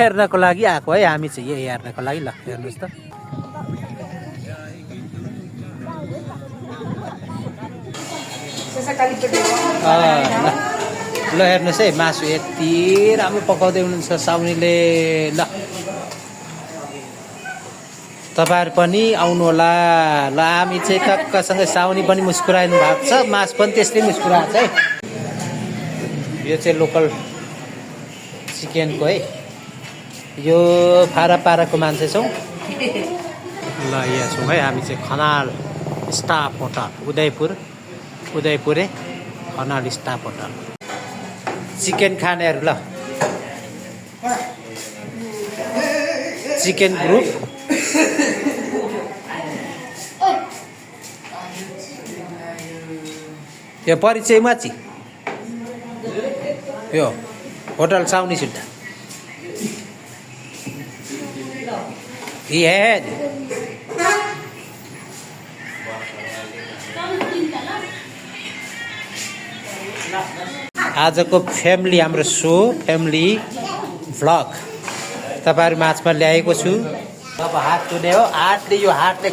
हेर्नको लागि आएको है हामी चाहिँ यही हेर्नको लागि। ल हेर्नुहोस् त ल हेर्नुहोस् है मासु यति राम्रो पकाउँदै हुनुहुन्छ साउनीले। ल तपाईँहरू पनि आउनु होला। ल हामी चाहिँ टक्कसँग साउनी पनि मुस्कुराइनु भएको छ, मासु पनि त्यसले मुस्कुराएको छ है। यो चाहिँ लोकल चिकनको है। यो फारापाराको मान्छे छौँ। ल यहाँ छौँ है हामी चाहिँ खनाल स्टाफ होटल उदयपुरे खनाल स्टाफ होटल। चिकन खानेहरू ल चिकन ग्रुप यो परिचय माची यो होटल साउनी सुट्टा आजको फ्यामिली हाम्रो सो फ्यामिली भ्लग तपाईँहरू माझमा ल्याएको छु। अब हात धुने हो, हातले यो हातले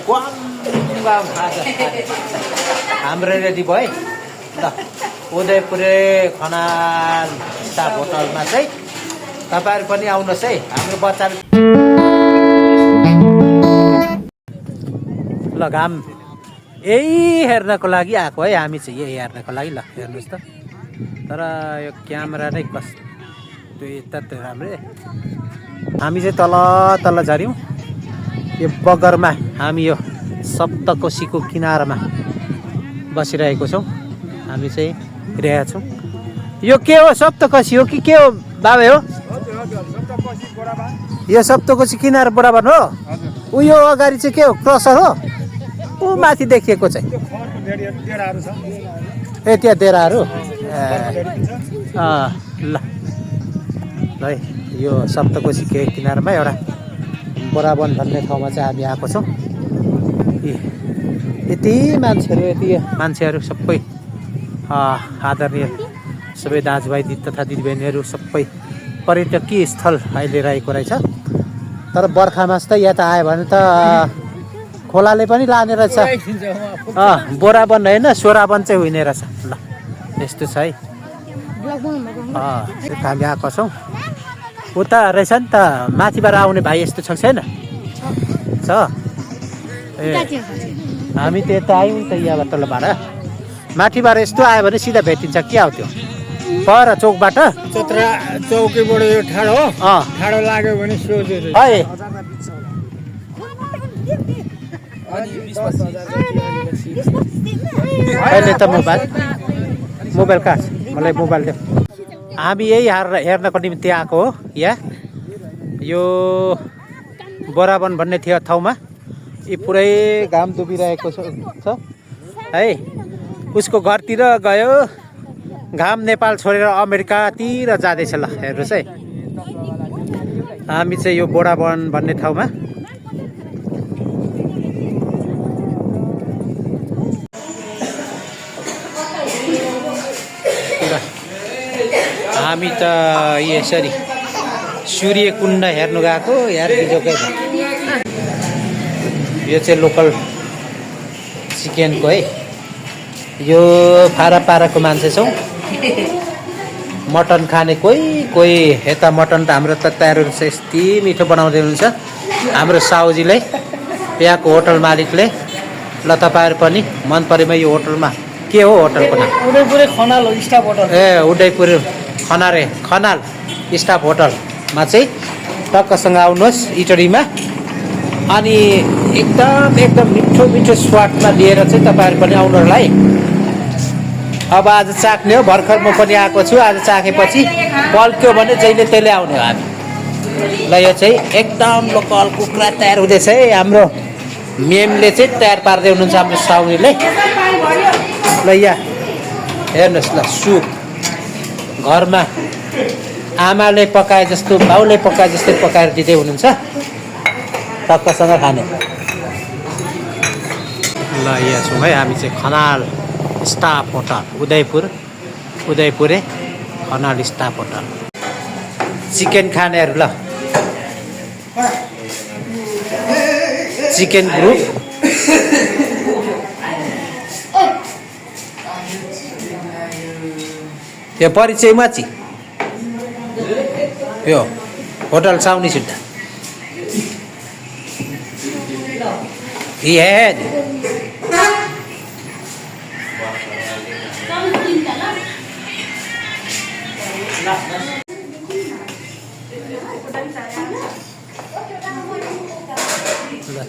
हाम्रो रेडी भयो है। ल उदयपुरे खनाल स्टाफ होटलमा चाहिँ तपाईँहरू पनि आउनुहोस् है। हाम्रो बच्चाहरू ल घाम यही हेर्नको लागि आएको है हामी चाहिँ यही हेर्नको लागि। ल हेर्नुहोस् त तर यो क्यामेरा नै कस्तो यता राम्रै। हामी चाहिँ तल झऱ्यौँ। यो बगरमा हामी यो सप्तकोशीको किनारमा बसिरहेको छौँ। हामी चाहिँ हेरिरहेका छौँ। यो के हो सप्तकोशी हो कि के हो बाबे हो? यो सप्तकोशी किनारा बराबर हो। उयो अगाडि चाहिँ के हो क्रसर हो? ऊ माथि देखिएको चाहिँ ए त्यहाँ डेराहरू ल है यो सप्तकोशी किनारमा एउटा बोरावन भन्ने ठाउँमा चाहिँ हामी आएको छौँ। यति मान्छेहरू सबै आदरणीय सबै दाजुभाइ तथा दिदीबहिनीहरू सबै पर्यटकीय स्थल अहिले रहेको रहेछ। तर बर्खामा त यहाँ त आयो भने त खोलाले पनि लाने रहेछ। बोरावन होइन सोरावन चाहिँ हुने रहेछ। ल यस्तो छ है। हामी आएको छौँ। उता रहेछ नि त माथिबाट आउने भाइ यस्तो छ छैन छ ए हामी त यता आयौँ नि त यहाँबाट तलबाट। माथिबाट यस्तो आयो भने सिधा भेटिन्छ। के आउ त्यो पर चौकबाट चौकीबाट यो ठाडो ठाडो लाग्यो भने सोझो है। अहिले त मोबाइल कहाँ छ? मलाई मोबाइल देऊ। हामी यही हेर्नको निम्ति आएको हो। यहाँ यो बोरावन भन्ने थियो ठाउँमा यी पुरै घाम डुबिरहेको छ है। उसको घरतिर गयो घाम। नेपाल छोडेर अमेरिकातिर जाँदैछ। ल हेर्नुहोस् है हामी चाहिँ यो बोरावन भन्ने ठाउँमा हामी त यसरी सूर्य कुण्ड हेर्नु गएको यार बिजोकै। यो चाहिँ लोकल चिकनको है। यो फारापाराको मान्छे छौँ। मटन खाने कोही यता मटन त हाम्रो तताहरू चाहिँ यति मिठो बनाउँदै हुनुहुन्छ हाम्रो साउजीले, यहाँको होटल मालिकले। ल तपाईँहरू पनि मन परेमा यो होटलमा के हो होटलको नाम? उदयपुरे खनाल स्टाफ होटल। ए उदयपुर खनाल स्टाफ होटलमा चाहिँ टक्कसँग आउनुहोस् इटरीमा। अनि एकदम मिठो स्वादमा लिएर चाहिँ तपाईँहरू पनि आउनु होला है। अब आज चाख्ने हो। भर्खर म पनि आएको छु। आज चाखेपछि पल्क्यो भने जहिले त्यसले आउने हो हामी। ल यो चाहिँ एकदम लोकल कुखुरा तयार हुँदैछ है। हाम्रो मेमले चाहिँ तयार पार्दै हुनुहुन्छ हाम्रो साउनीले। ल यहाँ हेर्नुहोस् ल सुप घरमा आमाले पकाए जस्तो बाउले पकाए जस्तै पकाएर दिँदै हुनुहुन्छ टक्कसँग खाने। ल यहाँ छौँ है हामी चाहिँ खनाल स्टाफ होटल उदयपुरे खनाल स्टाफ होटल। चिकन खानेहरू ल चिकन ग्रुप यो परिचय माची यो होटल साउनी सिद्धा हेड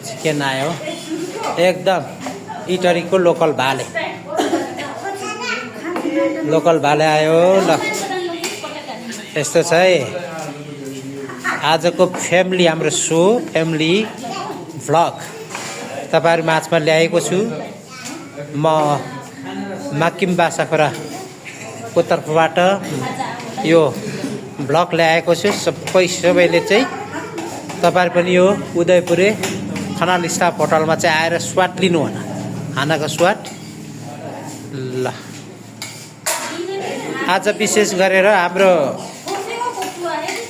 चिकन आयो एकदम इटरीको लोकल भाले आयो ल यस्तो छ है आजको फ्यामिली हाम्रो सो फ्यामिली भ्लग तपाईँहरू माझमा ल्याएको छु म माकिम बासाखोराको तर्फबाट यो भ्लग ल्याएको छु सबैले चाहिँ तपाईँहरू पनि यो उदयपुरे खनाल स्टाफ होटलमा चाहिँ आएर स्वाद लिनु होला खानाको स्वाद ल आज विशेष गरेर हाम्रो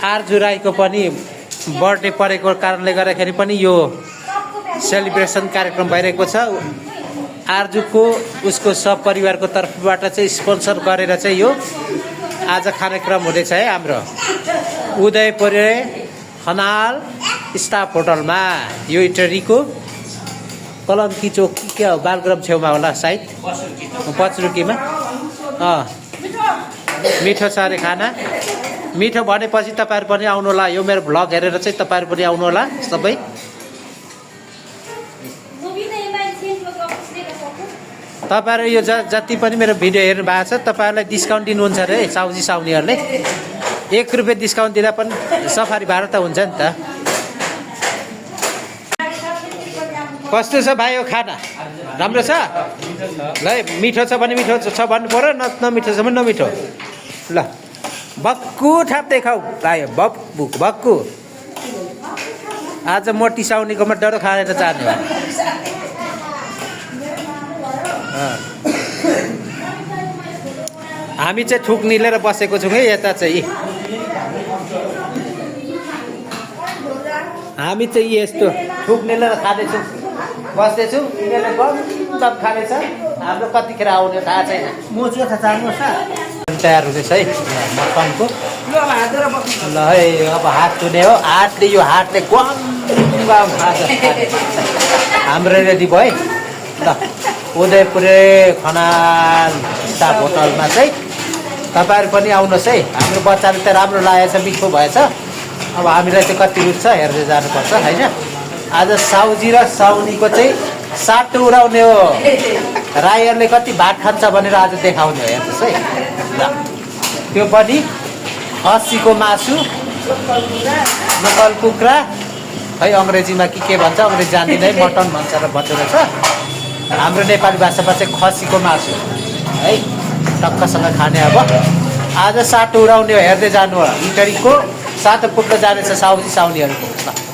आरजु राईको पनि बर्थडे परेको कारणले गर्दाखेरि पनि यो सेलिब्रेसन कार्यक्रम भइरहेको छ आरजुको उसको सपरिवारको तर्फबाट चाहिँ स्पोन्सर गरेर चाहिँ यो आज कार्यक्रम हुँदैछ है हाम्रो उदयपुरे खनाल स्टाफ होटलमा यो इटरीको कलङ्की चोक के हो बालग्राम छेउमा होला सायद पचरुकीमा मिठो छ अरे खाना मिठो भनेपछि तपाईँहरू पनि आउनु होला यो मेरो भ्लग हेरेर चाहिँ तपाईँहरू पनि आउनु होला सबै तपाईँहरू यो जति पनि मेरो भिडियो हेर्नु भएको छ तपाईँहरूलाई डिस्काउन्ट दिनुहुन्छ अरे साउजी साउनीहरूले 1 रुपियाँ डिस्काउन्ट दिँदा पनि सफारी भाडा त हुन्छ नि त कस्तो छ भाइ यो खाना राम्रो छ ल मिठो छ भने मिठो छ भन्नु पर्यो नमिठो छ भने नमिठो ल बक्कु थाप्दै खाऊ भाइ बक्कु आज म टिसाउनेकोमा डरो खाएर जाने भयो हामी चाहिँ थुक निलेर बसेको छौँ है यता चाहिँ हामी चाहिँ यस्तो थुक निलेर खाँदैछौँ बस्दैछु यिनीहरूले गम खानेछ हाम्रो कतिखेर आउने थाहा छैन मोचो थाहा चाहनुहोस् तयार हुँदैछ है मटनको ल है अब हात धुने हो हातले यो हातले गम हाम्रो रेडी भयो ल उदयपुरे खनाल स्टाफ होटलमा चाहिँ तपाईँहरू पनि आउनुहोस् है हाम्रो बच्चाले त राम्रो लागेछ मिठो भएछ अब हामीलाई चाहिँ कति रुच्छ हेर्दै जानुपर्छ होइन आज साउजी र साउनीको चाहिँ साटो उडाउने हो राईहरूले कति भात खान्छ भनेर आज देखाउने हो हेर्नुहोस् है ल त्यो पनि खसीको मासु लोकल कुखुरा है अङ्ग्रेजीमा के भन्छ अङ्ग्रेजी जान्दिनँ है मटन भन्छ र भन्दो रहेछ हाम्रो नेपाली भाषामा चाहिँ खसीको मासु है टक्कसँग खाने अब आज साटो उडाउने हो हेर्दै जानु हो इटरीको सातो पुग्न जानेछ साउजी साउनीहरूको